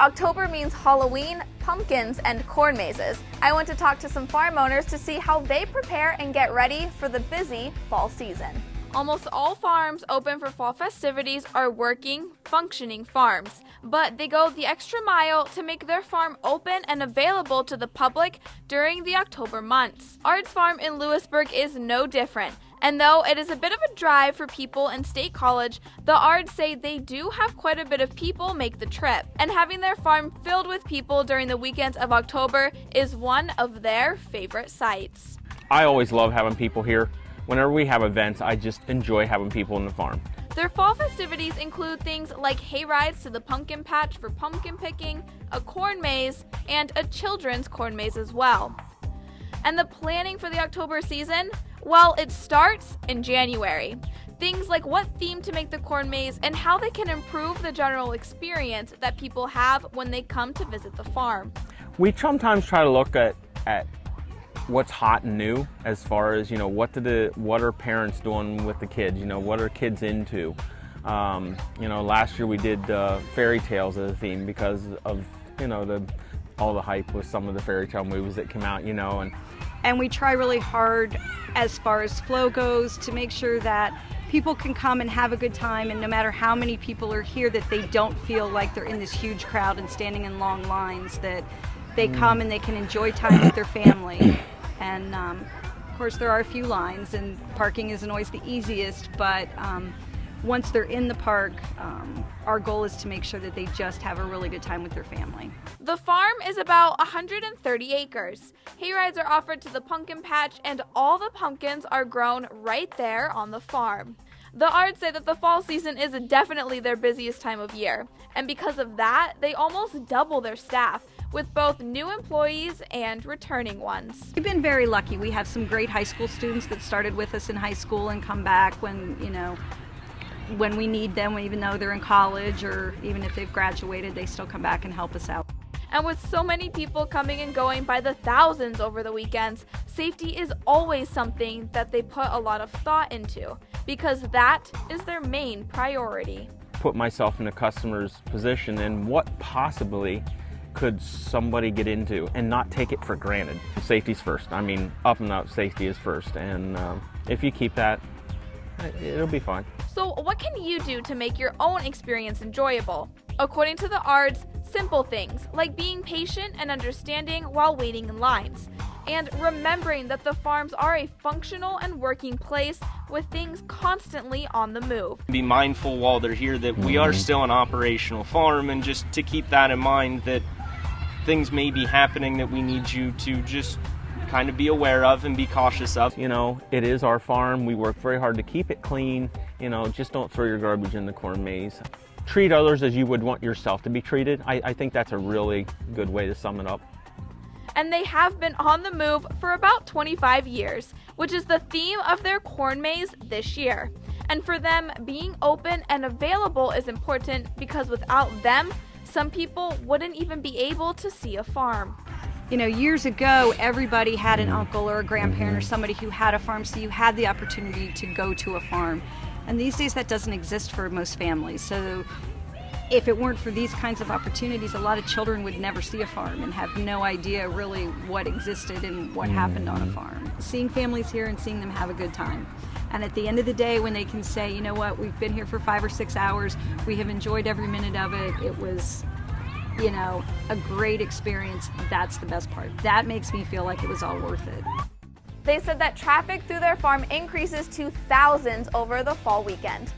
October means Halloween, pumpkins, and corn mazes. I went to talk to some farm owners to see how they prepare and get ready for the busy fall season. Almost all farms open for fall festivities are working, functioning farms, but they go the extra mile to make their farm open and available to the public during the October months. Ard's farm in Lewisburg is no different. And though it is a bit of a drive for people in State College, the Ards say they do have quite a bit of people make the trip. And having their farm filled with people during the weekends of October is one of their favorite sights. I always love having people here. Whenever we have events, I just enjoy having people in the farm. Their fall festivities include things like hay rides to the pumpkin patch for pumpkin picking, a corn maze, and a children's corn maze as well. And the planning for the October season? Well, it starts in January. Things like what theme to make the corn maze and how they can improve the general experience that people have when they come to visit the farm. We sometimes try to look at what's hot and new as far as, what are parents doing with the kids, what are kids into. Last year we did fairy tales as a theme because of, all the hype with some of the fairy tale movies that came out, And we try really hard as far as flow goes to make sure that people can come and have a good time, and no matter how many people are here, that they don't feel like they're in this huge crowd and standing in long lines, that they come and they can enjoy time with their family. And of course there are a few lines, and parking isn't always the easiest, but once they're in the park, our goal is to make sure that they just have a really good time with their family. The farm is about 130 acres. Hay rides are offered to the pumpkin patch, and all the pumpkins are grown right there on the farm. The Ards say that the fall season is definitely their busiest time of year, and because of that, they almost double their staff, with both new employees and returning ones. We've been very lucky. We have some great high school students that started with us in high school and come back when we need them, even though they're in college, or even if they've graduated, they still come back and help us out. And with so many people coming and going by the thousands over the weekends, safety is always something that they put a lot of thought into, because that is their main priority. Put myself in the customer's position and what possibly could somebody get into and not take it for granted. Safety's first. Up and out safety is first, and if you keep that, it'll be fine. So what can you do to make your own experience enjoyable? According to the Ards, simple things like being patient and understanding while waiting in lines, and remembering that the farms are a functional and working place with things constantly on the move. Be mindful while they're here that we are still an operational farm, and just to keep that in mind, that things may be happening that we need you to just kind of be aware of and be cautious of. It is our farm. We work very hard to keep it clean. Just don't throw your garbage in the corn maze. Treat others as you would want yourself to be treated. I think that's a really good way to sum it up. And they have been on the move for about 25 years, which is the theme of their corn maze this year. And for them, being open and available is important because without them, some people wouldn't even be able to see a farm. Years ago, everybody had an uncle or a grandparent or somebody who had a farm, so you had the opportunity to go to a farm. And these days that doesn't exist for most families. So if it weren't for these kinds of opportunities, a lot of children would never see a farm and have no idea really what existed and what happened on a farm. Seeing families here and seeing them have a good time. And at the end of the day, when they can say, you know what, we've been here for 5 or 6 hours, we have enjoyed every minute of it, it was a great experience, that's the best part. That makes me feel like it was all worth it. They said that traffic through their farm increases to thousands over the fall weekend.